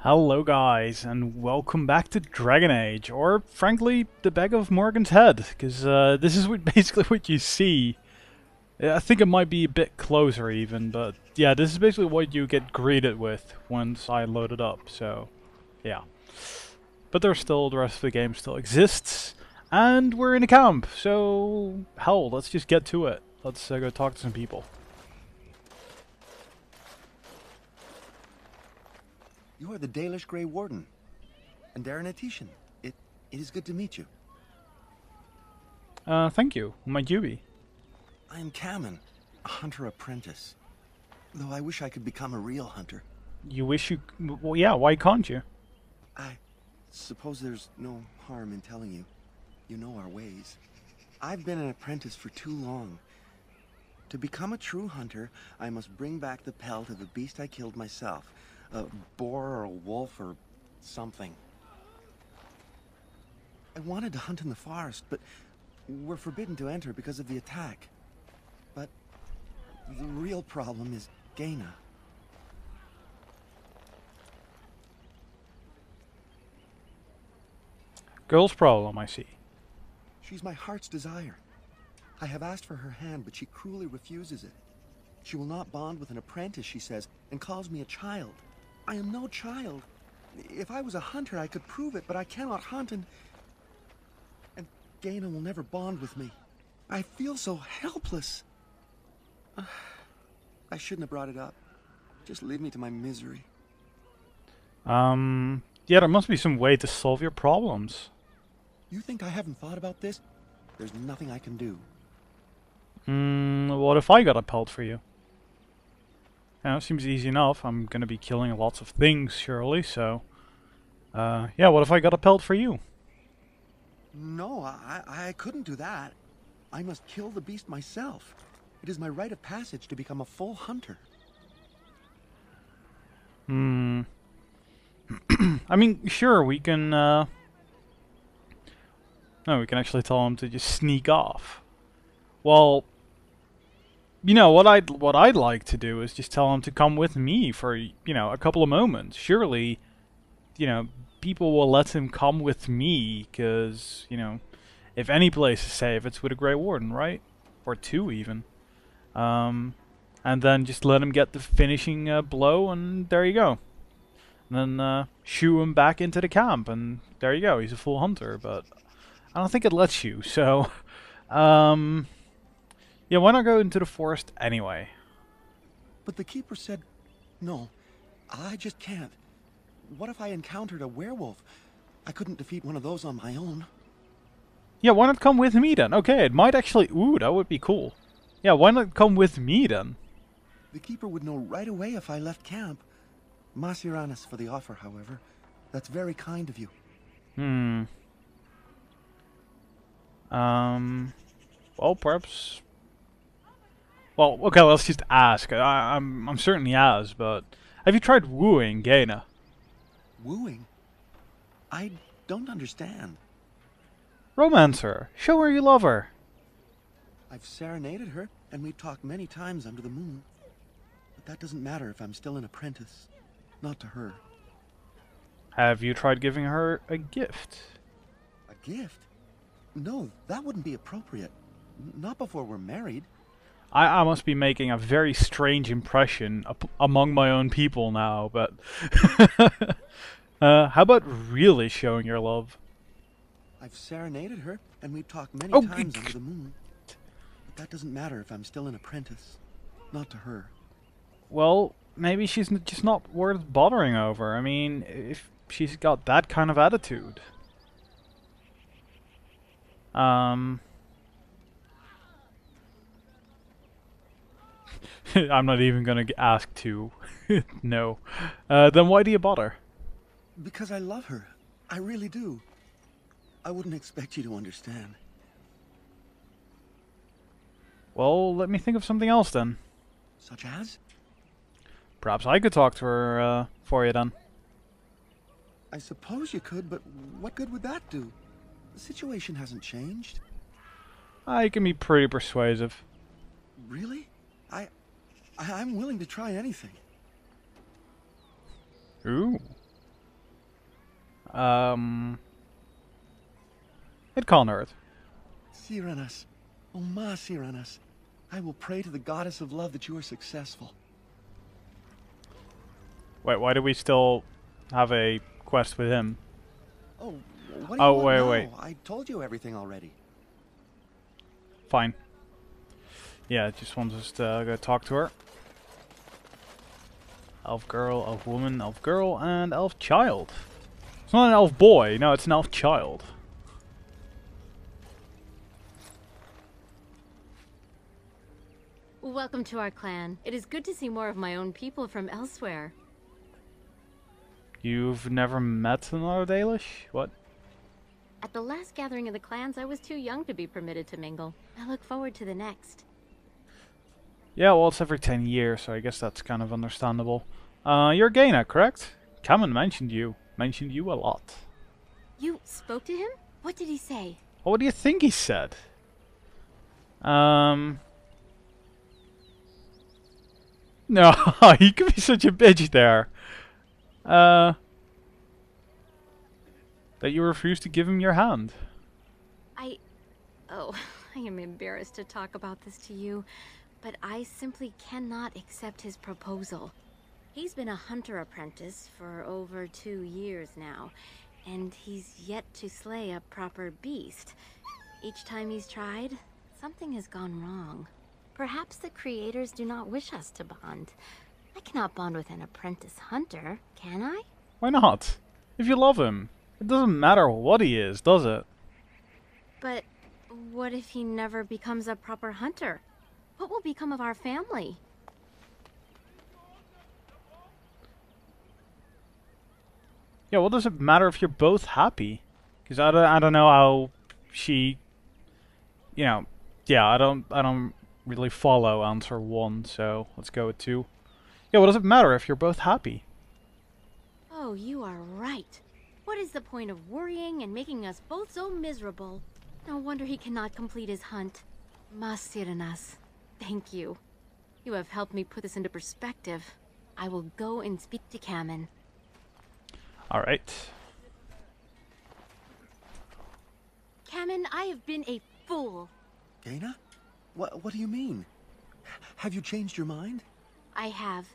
Hello guys, and welcome back to Dragon Age, or frankly, the Bag of Morgan's Head, because this is basically what you see. I think it might be a bit closer even, but yeah, this is basically what you get greeted with once I load it up, so yeah. But there's still, the rest of the game still exists, and we're in a camp, so hell, let's just get to it. Let's go talk to some people. You are the Dalish Grey Warden, and Darren Atishan. It is good to meet you. Thank you. Who might you be? I am Camon, a hunter apprentice. Though I wish I could become a real hunter. You wish you... well, yeah, why can't you? I suppose there's no harm in telling you. You know our ways. I've been an apprentice for too long. To become a true hunter, I must bring back the pelt of a beast I killed myself. A boar or a wolf or something. I wanted to hunt in the forest, but we're forbidden to enter because of the attack. But the real problem is Gaina. Girl's problem, I see. She's my heart's desire. I have asked for her hand, but she cruelly refuses it. She will not bond with an apprentice, she says, and calls me a child. I am no child. If I was a hunter, I could prove it, but I cannot hunt, and Gaina will never bond with me. I feel so helpless. I shouldn't have brought it up. Just leave me to my misery. Yeah, there must be some way to solve your problems. You think I haven't thought about this? There's nothing I can do. What if I got a pelt for you? Yeah, seems easy enough. I'm gonna be killing lots of things, surely, so... yeah, what if I got a pelt for you? No, I couldn't do that. I must kill the beast myself. It is my rite of passage to become a full hunter. I mean, sure, we can, no, we can actually tell him to just sneak off. Well... you know, what I'd like to do is just tell him to come with me for, you know, a couple of moments. Surely, you know, people will let him come with me, because, you know, if any place is safe, it's with a Grey Warden, right? Or two, even. And then just let him get the finishing blow, and there you go. And then shoo him back into the camp, and there you go, he's a full hunter, but I don't think it lets you, so... yeah, why not go into the forest anyway? But the keeper said, no, I just can't. What if I encountered a werewolf? I couldn't defeat one of those on my own. Yeah, why not come with me then? Okay, it might actually... ooh, that would be cool. Yeah, why not come with me then? The keeper would know right away if I left camp. Masiranis for the offer, however. That's very kind of you. Well, perhaps... well, okay, let's just ask. I'm certain he has, but... have you tried wooing Gaina? Wooing? I don't understand. Romance her. Show her you love her. I've serenaded her, and we've talked many times under the moon. But that doesn't matter if I'm still an apprentice. Not to her. Have you tried giving her a gift? A gift? No, that wouldn't be appropriate. Not before we're married. I must be making a very strange impression among my own people now, but... how about really showing your love? I've serenaded her, and we've talked many times under the moon. But that doesn't matter if I'm still an apprentice. Not to her. Well, maybe she's just not worth bothering over. I mean, if she's got that kind of attitude. I'm not even gonna ask to. No. Then why do you bother? Because I love her. I really do. I wouldn't expect you to understand. Well, let me think of something else then. Such as? Perhaps I could talk to her for you then. I suppose you could, but what good would that do? The situation hasn't changed. I can be pretty persuasive. Really? I'm willing to try anything. Ooh. It can't hurt. Cyranas, oh ma Cyranas, I will pray to the goddess of love that you are successful. Wait, why do we still have a quest with him? Oh, what do you want now? Wait. I told you everything already. Fine. Yeah, it just wants us to go talk to her. Elf girl, elf woman, elf girl, and elf child. It's not an elf boy, no, it's an elf child. Welcome to our clan. It is good to see more of my own people from elsewhere. You've never met another Dalish? What? At the last gathering of the clans, I was too young to be permitted to mingle. I look forward to the next. Yeah, well, it's every 10 years, so I guess that's kind of understandable. You're Gaina, correct? Camon mentioned you. Mentioned you a lot. You spoke to him? What did he say? Well, what do you think he said? No, he could be such a bitch there. That you refused to give him your hand. Oh, I am embarrassed to talk about this to you, but I simply cannot accept his proposal. He's been a hunter apprentice for over 2 years now, and he's yet to slay a proper beast. Each time he's tried, something has gone wrong. Perhaps the creators do not wish us to bond. I cannot bond with an apprentice hunter, can I? Why not? If you love him, it doesn't matter what he is, does it? But what if he never becomes a proper hunter? What will become of our family? Yeah, what does it matter if you're both happy? Because I don't know how she, yeah, I don't really follow answer 1, so let's go with 2. Yeah, what does it matter if you're both happy? Oh, you are right. What is the point of worrying and making us both so miserable? No wonder he cannot complete his hunt. Masiranas, thank you. You have helped me put this into perspective. I will go and speak to Camon. Alright. Camon, I have been a fool. Gaina? What do you mean? Have you changed your mind? I have.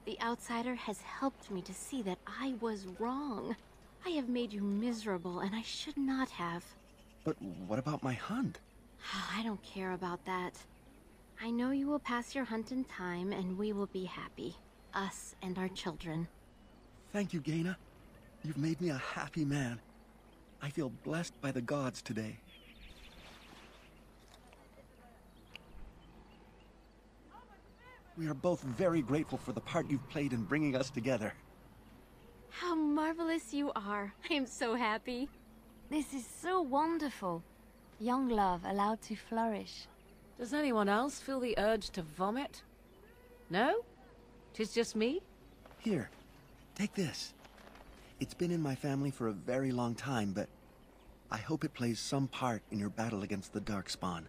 The outsider has helped me to see that I was wrong. I have made you miserable, and I should not have. But what about my hunt? I don't care about that. I know you will pass your hunt in time, and we will be happy. Us and our children. Thank you, Gaina. You've made me a happy man. I feel blessed by the gods today. We are both very grateful for the part you've played in bringing us together. How marvelous you are. I am so happy. This is so wonderful. Young love allowed to flourish. Does anyone else feel the urge to vomit? No? 'Tis just me? Here, take this. It's been in my family for a very long time, but I hope it plays some part in your battle against the darkspawn.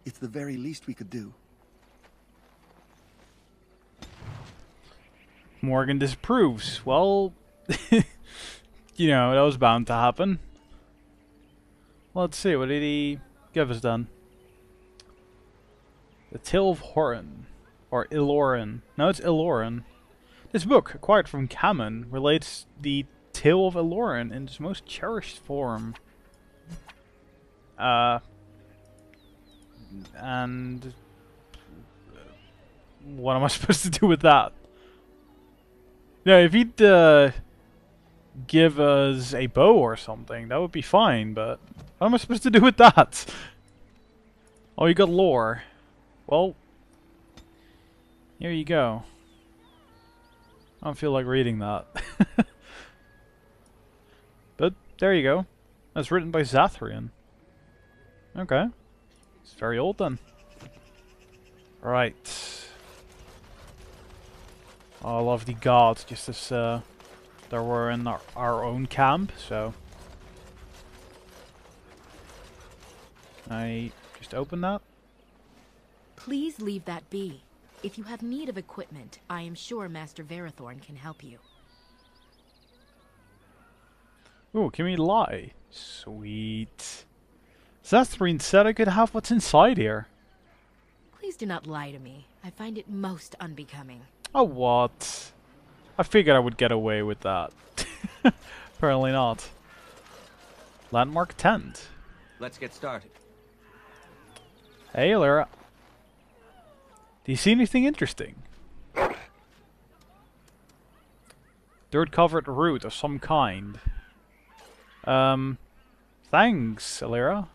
It's the very least we could do. Morgan disapproves. Well, you know, that was bound to happen. Let's see, what did he give us then? The Tale of Horan. Or Ilorin. No, it's Ilorin. This book, acquired from Camon, relates the Tale of Ilorin in its most cherished form. And what am I supposed to do with that? Yeah, if he'd give us a bow or something, that would be fine, but what am I supposed to do with that? Oh, you got lore. Well, here you go. I don't feel like reading that. But there you go. That's written by Zathrian. Okay. It's very old then. Right. I love the gods, just as there were in our own camp, so I just open that. Please leave that be. If you have need of equipment, I am sure Master Verorn can help you. Ooh, give me lie. Sweet. Zathreen said I could have what's inside here. Please do not lie to me. I find it most unbecoming. Oh, what? I figured I would get away with that. Apparently not. Landmark tent. Let's get started. Hey, Lyra. Do you see anything interesting? Dirt-covered root of some kind. Thanks, Lyra.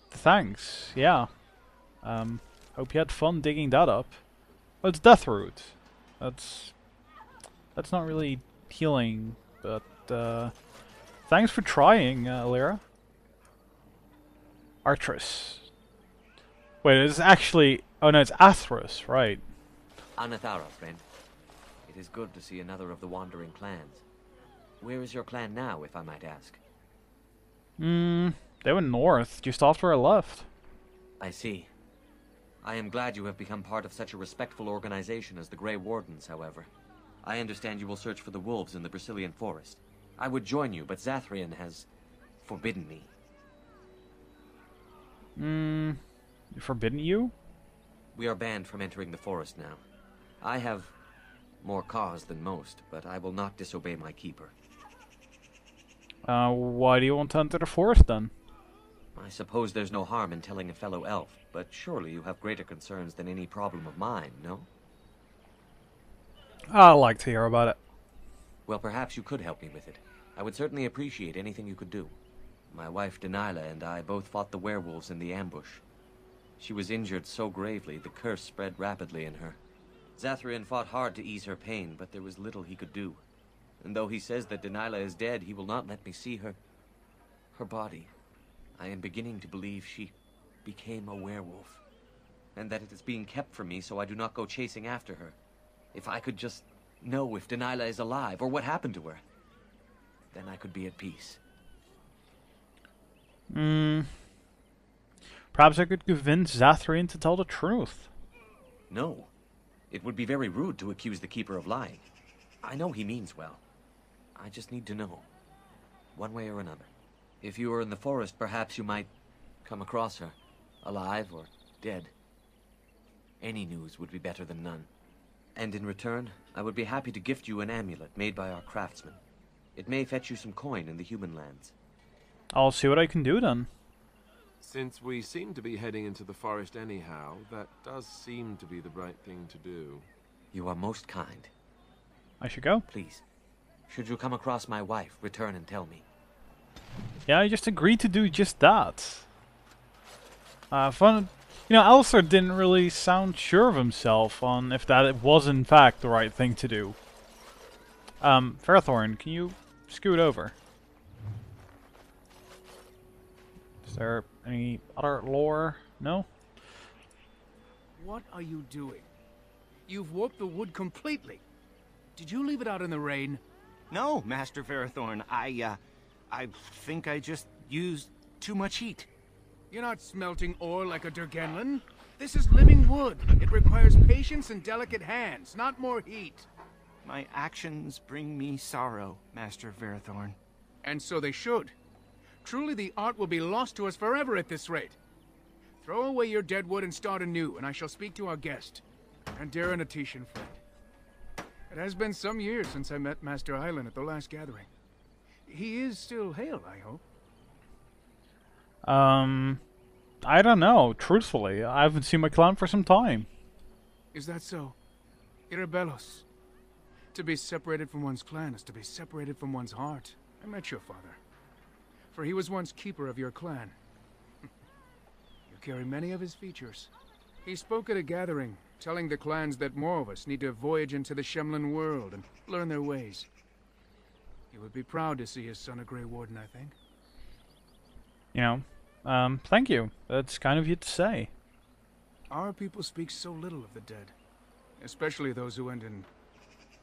Thanks, yeah. Hope you had fun digging that up. Oh, it's death root. That's not really healing, but thanks for trying, Lyra. Artress. Wait, it's actually... Oh no, it's Athrus, right. Anathara, friend. It is good to see another of the wandering clans. Where is your clan now, if I might ask? They went north, just after I left. I see. I am glad you have become part of such a respectful organization as the Grey Wardens, however. I understand you will search for the wolves in the Brazilian forest. I would join you, but Zathreen has forbidden me. Forbidden you? We are banned from entering the forest now. I have more cause than most, but I will not disobey my keeper. Why do you want to enter the forest then? I suppose there's no harm in telling a fellow elf, but surely you have greater concerns than any problem of mine, no? I'd like to hear about it. Well, perhaps you could help me with it. I would certainly appreciate anything you could do. My wife Denila and I both fought the werewolves in the ambush. She was injured so gravely, the curse spread rapidly in her. Zathreen fought hard to ease her pain, but there was little he could do. And though he says that Denila is dead, he will not let me see her body. I am beginning to believe she became a werewolf, and that it is being kept from me so I do not go chasing after her. If I could just know if Denila is alive, or what happened to her, then I could be at peace. Perhaps I could convince Zathreen to tell the truth. No. It would be very rude to accuse the Keeper of lying. I know he means well. I just need to know, one way or another. If you were in the forest, perhaps you might come across her, alive or dead. Any news would be better than none. And in return, I would be happy to gift you an amulet made by our craftsman. It may fetch you some coin in the human lands. I'll see what I can do then. Since we seem to be heading into the forest anyhow, that does seem to be the right thing to do. You are most kind. I should go. Please, should you come across my wife, return and tell me. Yeah, I just agreed to do just that. Fun. You know, Alistair didn't really sound sure of himself on if that was in fact the right thing to do. Verorn, can you scoot over? Is there any other lore? No? What are you doing? You've warped the wood completely. Did you leave it out in the rain? No, Master Verorn. I think I just used too much heat. You're not smelting ore like a Durgenlin. This is living wood. It requires patience and delicate hands, not more heat. My actions bring me sorrow, Master Verorn. And so they should. Truly the art will be lost to us forever at this rate. Throw away your dead wood and start anew, and I shall speak to our guest. And dear and Atishan friend. It has been some years since I met Master Island at the last gathering. He is still hale, I hope. I don't know, truthfully. I haven't seen my clan for some time. Is that so? Irabelos. To be separated from one's clan is to be separated from one's heart. I met your father. For he was once keeper of your clan. You carry many of his features. He spoke at a gathering, telling the clans that more of us need to voyage into the Shemlin world and learn their ways. He would be proud to see his son a Grey Warden, I think. You know, thank you. That's kind of you to say. Our people speak so little of the dead. Especially those who end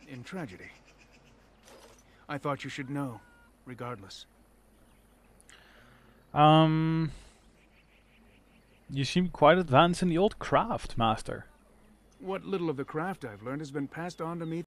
in tragedy. I thought you should know, regardless. You seem quite advanced in the old craft, Master. What little of the craft I've learned has been passed on to me